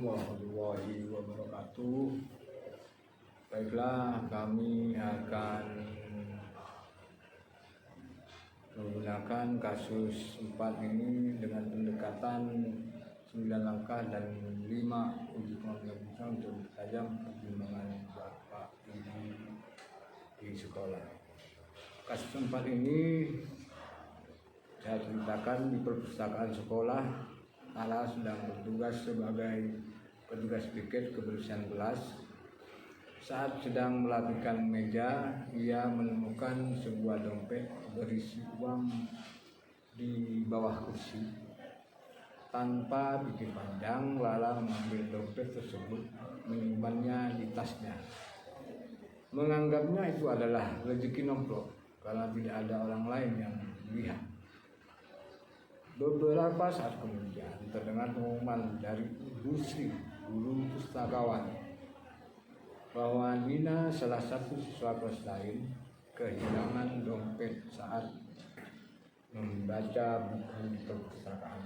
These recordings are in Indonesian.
warahmatullahi wabarakatuh. Baiklah, kami akan menggunakan kasus 4 ini dengan pendekatan 9 langkah dan 5 uji kemampuan untuk tajam pertimbangan Bapak Ibu di sekolah. Kasus 4 ini saya ceritakan di perpustakaan sekolah. Ala sedang bertugas sebagai petugas piket kebersihan kelas. Saat sedang merapikan meja, ia menemukan sebuah dompet berisi uang di bawah kursi. Tanpa pikir panjang, Lala mengambil dompet tersebut, menyimpannya di tasnya. Menganggapnya itu adalah rezeki nomplok karena tidak ada orang lain yang melihat. Beberapa saat kemudian terdengar pengumuman dari Bu Sri, guru pustakawan, bahwa Nina, salah satu siswa kelas lain, kehilangan dompet saat membaca buku di perpustakaan.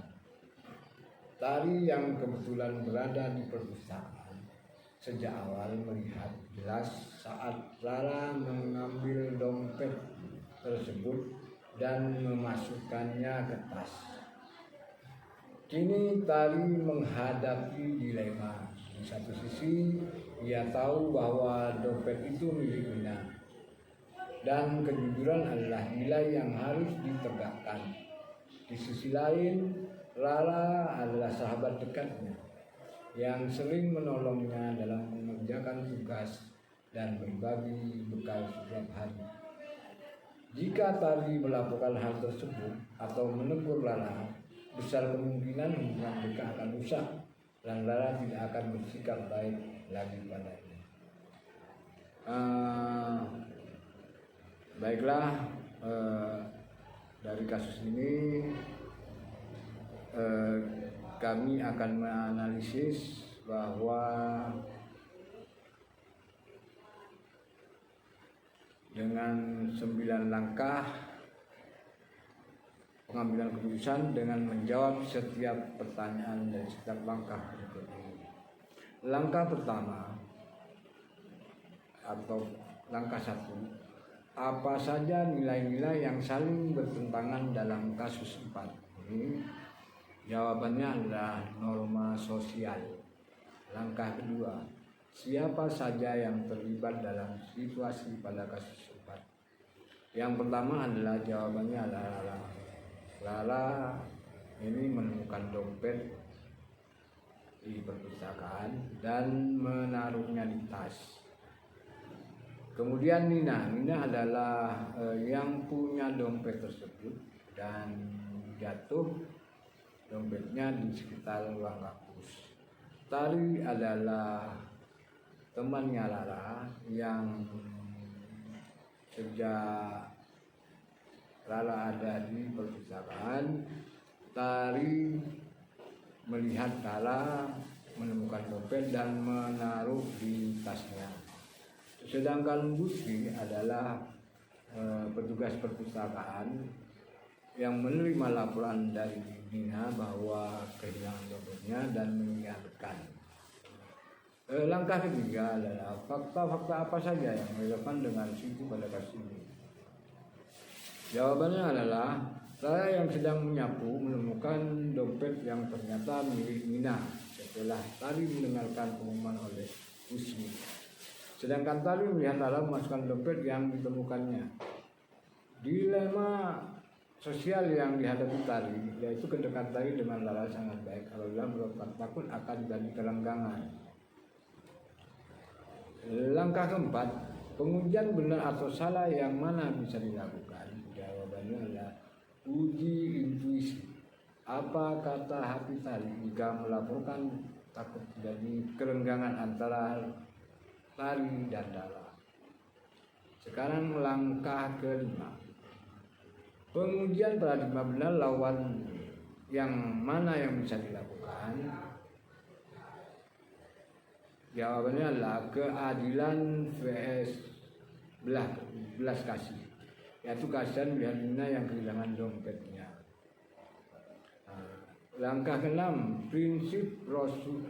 Tari yang kebetulan berada di perpustakaan sejak awal melihat jelas saat Lala mengambil dompet tersebut dan memasukkannya ke tas. Kini Tari menghadapi dilema. Di satu sisi, ia tahu bahwa dompet itu milik Nina, dan kejujuran adalah nilai yang harus ditegakkan. Di sisi lain, Lala adalah sahabat dekatnya yang sering menolongnya dalam mengerjakan tugas dan berbagi bekal setiap hari. Jika Tari melakukan hal tersebut atau menegur Lala, besar kemungkinan hubungan mereka akan rusak dan Lala tidak akan bersikap baik lagi padanya. Baiklah, dari kasus ini kami akan menganalisis bahwa dengan 9 langkah pengambilan keputusan dengan menjawab setiap pertanyaan dan setiap langkah berikut ini. Langkah pertama atau langkah 1, apa saja nilai-nilai yang saling bertentangan dalam kasus 4 ini? Jawabannya adalah norma sosial. Langkah kedua, siapa saja yang terlibat dalam situasi pada kasus 4? Yang pertama adalah jawabannya adalah Lala ini menemukan dompet di perpustakaan dan menaruhnya di tas. Kemudian Nina adalah yang punya dompet tersebut dan jatuh dompetnya di sekitar ruang kampus. Tari adalah temannya Lala yang sejak Lala ada di perpustakaan, Tari melihat Lala menemukan dompet dan menaruh di tasnya. Sedangkan Bu Sri adalah petugas perpustakaan yang menerima laporan dari Nina bahwa kehilangan dompetnya dan mengingatkan. Langkah ketiga adalah fakta-fakta apa saja yang relevan dengan situ pada kasus ini. Jawabannya adalah Lala yang sedang menyapu menemukan dompet yang ternyata milik Nina setelah Tari mendengarkan pengumuman oleh Bu Sri. Sedangkan Tari melihat Lala memasukkan dompet yang ditemukannya. Dilema sosial yang dihadapi Tari yaitu kedekatan Tari dengan Lala sangat baik. Apabila berobat takut akan jadi kerenggangan. Langkah keempat, pengujian benar atau salah yang mana bisa dilakukan? Jawabannya adalah uji intuisi. Apa kata hati Tari jika melaporkan takut terjadi kerenggangan antara Tari dan Lala? Sekarang langkah kelima, pengujian paradigma benar lawan yang mana yang bisa dilakukan? Jawabannya adalah keadilan vs belas kasih, yaitu kasihan melihat Nina yang kehilangan dompetnya. Langkah keenam, prinsip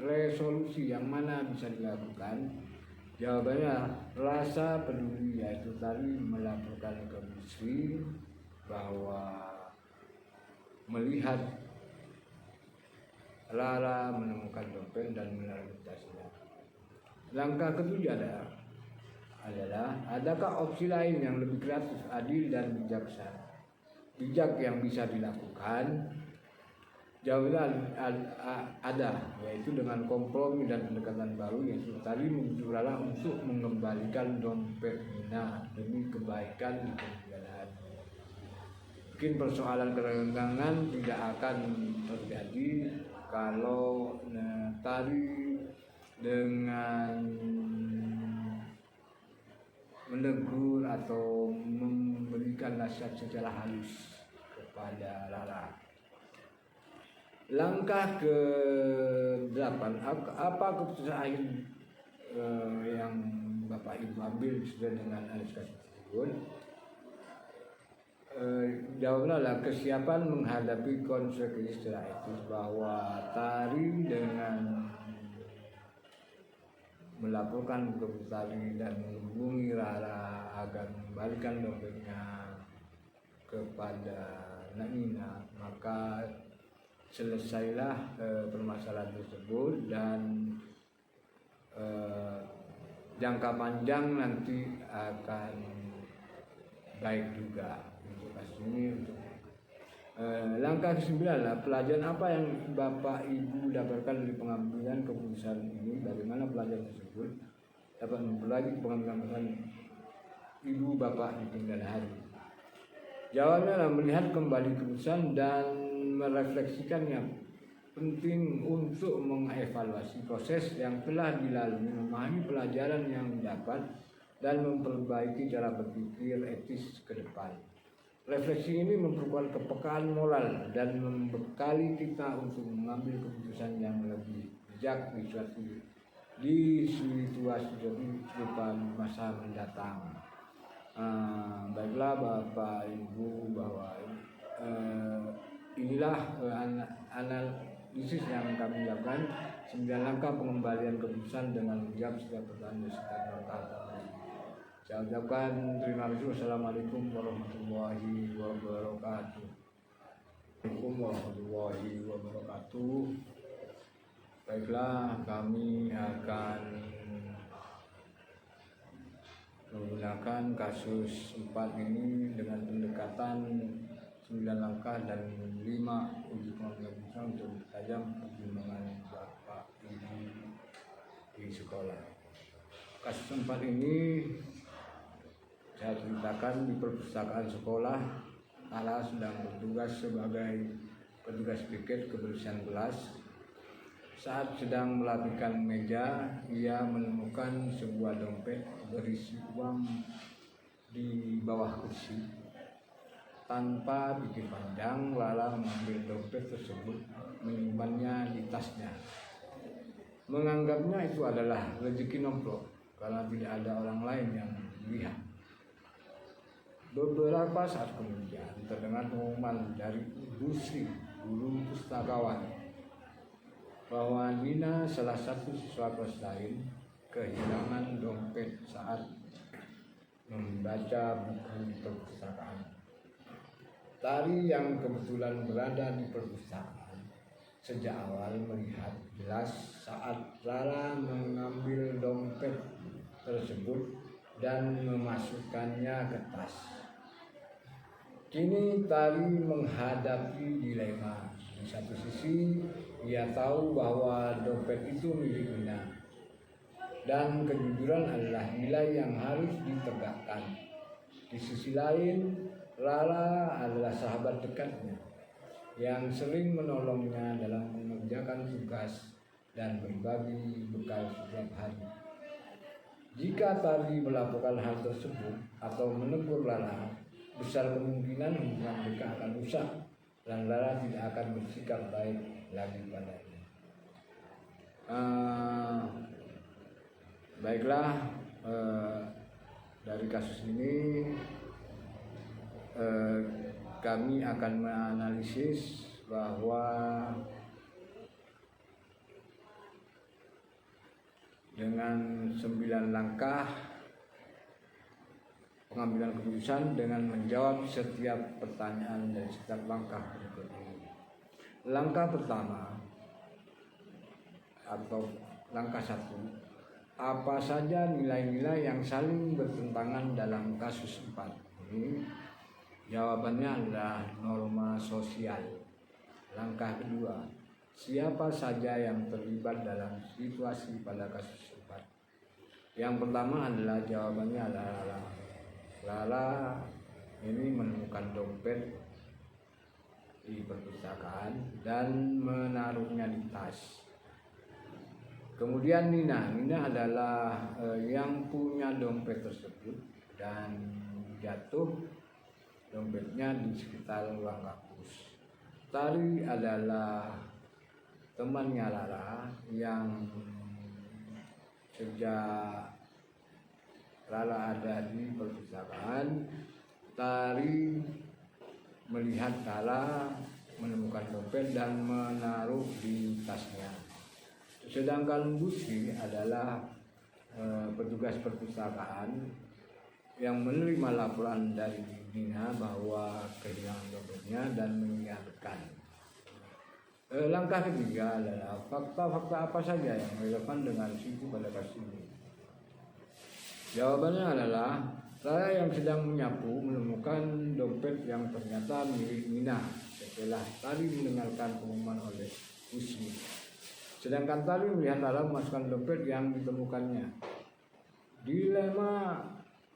resolusi yang mana bisa dilakukan? Jawabannya rasa peduli, yaitu tadi melaporkan ke Busri bahwa melihat Rara menemukan dompet dan melalui tasnya. Langkah ketujuh adalah adakah opsi lain yang lebih kreatif, adil dan bijak yang bisa dilakukan? Jawabannya ada, yaitu dengan kompromi dan pendekatan baru yang tadi menuju Rara untuk mengembalikan dompet Nina demi kebaikan di kemudian hari. Mungkin persoalan kerenggangan tidak akan terjadi kalau tadi dengan menegur atau memberikan nasihat secara halus kepada Rara. Langkah ke-8, apa keputusan akhir yang Bapak Ibu ambil sudah dengan Aliska tersebut? Jawabannya adalah kesiapan menghadapi konsekuensi secara etis, bahwa Tari dengan melaporkan ke Tari dan menghubungi Rara agar mengembalikan dompetnya kepada Nina, maka selesailah permasalahan tersebut dan jangka panjang nanti akan baik juga untuk kasus ini. Langkah ke-9 lah, pelajaran apa yang Bapak Ibu dapatkan dari pengambilan keputusan ini? Bagaimana pelajaran tersebut dapat mempelajari pengambilan Ibu Bapak di kemudian hari? Jawabnya adalah melihat kembali keputusan dan merefleksikannya. Penting untuk mengevaluasi proses yang telah dilalui, memahami pelajaran yang didapat dan memperbaiki cara berpikir etis ke depan. Refleksi ini memerlukan kepekaan moral dan membekali kita untuk mengambil keputusan yang lebih bijak di situasi depan masa mendatang. Baiklah Bapak Ibu, bahwa inilah analisis yang kami lakukan 9 langkah pengembalian keputusan dengan menjawab setiap pertanyaan setiap langkah. Saya ucapkan terima kasih. Wassalamualaikum warahmatullahi wabarakatuh. Assalamualaikum warahmatullahi wabarakatuh. Baiklah, kami akan menggunakan kasus 4 ini dengan pendekatan 9 langkah dan 5 uji pengambilan untuk tajam pertimbangan Bapak Ibu di sekolah. Kasus 4 ini saya ceritakan di perpustakaan sekolah. Rara sedang bertugas sebagai petugas piket kebersihan kelas. Saat sedang merapikan meja, ia menemukan sebuah dompet berisi uang di bawah kursi. Tanpa pikir panjang, Rara mengambil dompet tersebut, menyimpannya di tasnya. Menganggapnya itu adalah rezeki nomplok karena tidak ada orang lain yang melihat. Beberapa saat kemudian terdengar pengumuman dari Busri, guru pustakawan, bahwa Nina, salah satu siswa kelas lain, kehilangan dompet saat membaca buku perpustakaan. Tari yang kebetulan berada di perpustakaan sejak awal melihat jelas saat Rara mengambil dompet tersebut dan memasukkannya ke tas. Kini Tari menghadapi dilema. Di satu sisi, ia tahu bahwa dompet itu milik Nina dan kejujuran adalah nilai yang harus ditegakkan. Di sisi lain, Rara adalah sahabat dekatnya yang sering menolongnya dalam mengerjakan tugas dan berbagi bekal setiap hari. Jika Tari melakukan hal tersebut atau menegur Rara, besar kemungkinan hubungan mereka akan rusak dan Rara tidak akan bersikap baik lagi padanya. Baiklah, dari kasus ini kami akan menganalisis bahwa dengan 9 langkah pengambilan keputusan dengan menjawab setiap pertanyaan dari setiap langkah berikut ini. Langkah pertama atau langkah 1, apa saja nilai-nilai yang saling bertentangan dalam kasus 4 ini? Jawabannya adalah norma sosial. Langkah kedua, siapa saja yang terlibat dalam situasi pada kasus 4? Yang pertama adalah jawabannya adalah Lala. Lala ini menemukan dompet di perpustakaan dan menaruhnya di tas. Kemudian Nina adalah yang punya dompet tersebut dan jatuh dompetnya di sekitar ruang kampus. Tari adalah temannya Lala yang sejak Lala ada di perpustakaan, Tari melihat Lala menemukan dompet dan menaruh di tasnya. Sedangkan Busi adalah petugas perpustakaan yang menerima laporan dari Nina bahwa kehilangan dompetnya dan mengingatkan. Langkah ketiga adalah fakta-fakta apa saja yang relevan dengan situ pada kasus ini. Jawabannya adalah saya yang sedang menyapu menemukan dompet yang ternyata milik Nina setelah tadi mendengarkan pengumuman oleh Busi. Sedangkan tadi melihat Lala memasukkan dompet yang ditemukannya. Dilema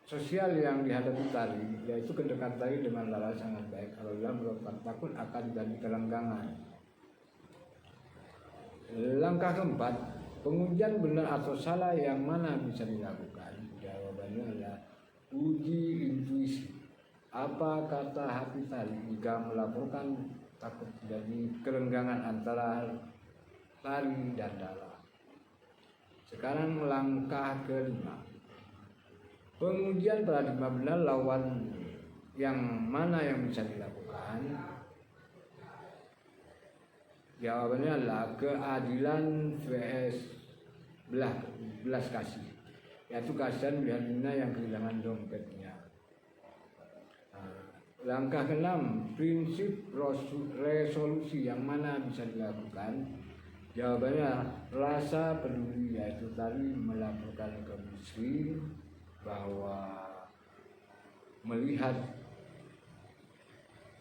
sosial yang dihadapi Tari yaitu kedekatan Tari dengan Lala sangat baik. Kalau dalam beberapa takut akan jadi kerenggangan. Langkah keempat, pengujian benar atau salah yang mana bisa dilakukan? Jawabannya adalah uji intuisi. Apa kata hati Tari jika melaporkan takut terjadi kerenggangan antara Tari dan Lala. Sekarang langkah kelima, pengujian paradigma benar lawan yang mana yang bisa dilakukan? Jawabannya adalah keadilan vs belas kasih, yaitu kasihan melihat Nina yang kehilangan dompetnya. Langkah keenam, prinsip resolusi yang mana bisa dilakukan? Jawabannya rasa peduli, yaitu tadi melaporkan ke Busi bahwa melihat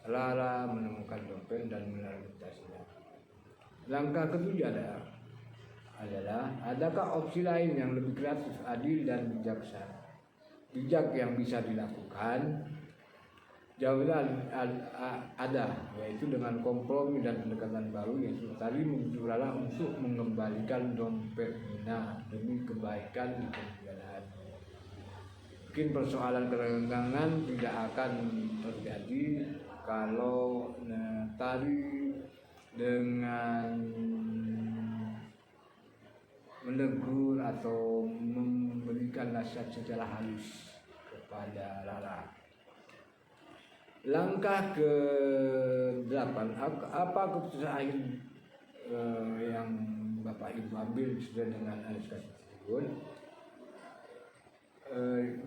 Lala menemukan dompet dan menaruh tasnya. Langkah ketujuh adalah adakah opsi lain yang lebih kreatif, adil dan bijak yang bisa dilakukan? Jawabannya ada, yaitu dengan kompromi dan pendekatan baru, yaitu tadi menuju Lala untuk mengembalikan dompet Nina demi kebaikan di kemudian hari. Mungkin persoalan kerenggangan tidak akan terjadi kalau Tari dengan menegur atau memberikan nasihat secara halus kepada Lala. Langkah ke-8, apa keputusan akhir yang Bapak Ibu ambil sesuai dengan alias tersebut?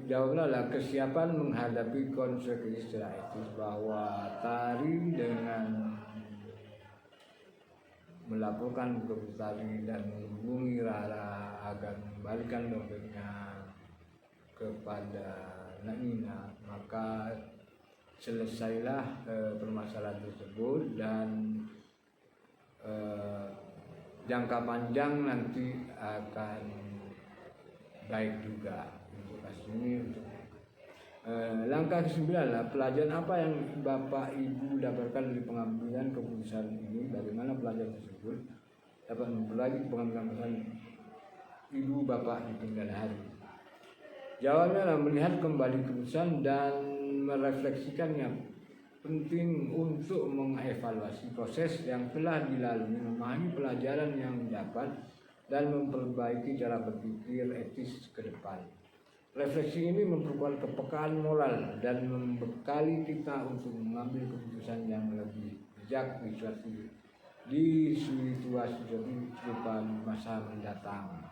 Jawabannya adalah kesiapan menghadapi konsekuensi secara etis, bahwa Tari dengan melaporkan ke Tari dan menghubungi Lala agar mengembalikan dompetnya kepada Nina, maka selesailah permasalahan tersebut dan jangka panjang nanti akan baik juga untuk kasus ini. Langkah ke-9 adalah pelajaran apa yang Bapak Ibu dapatkan dari pengambilan keputusan ini, bagaimana pelajaran tersebut dapat memperbaiki pengambilan keputusan Ibu Bapak di kemudian hari. Jawabannya adalah melihat kembali keputusan dan merefleksikannya. Penting untuk mengevaluasi proses yang telah dilalui, memahami pelajaran yang didapat dan memperbaiki cara berpikir etis ke depan. Refleksi ini memerlukan kepekaan moral dan membekali kita untuk mengambil keputusan yang lebih bijak di situasi serupa di masa mendatang.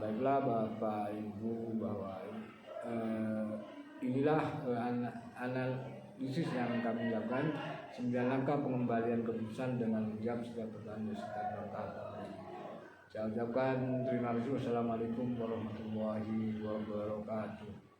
Baiklah Bapak Ibu, bahwa inilah analisis yang kami lakukan 9 langkah pengembalian keputusan dengan menjawab setiap pertanyaan setiap langkah. Saya ucapkan terima kasih. Wassalamualaikum warahmatullahi wabarakatuh.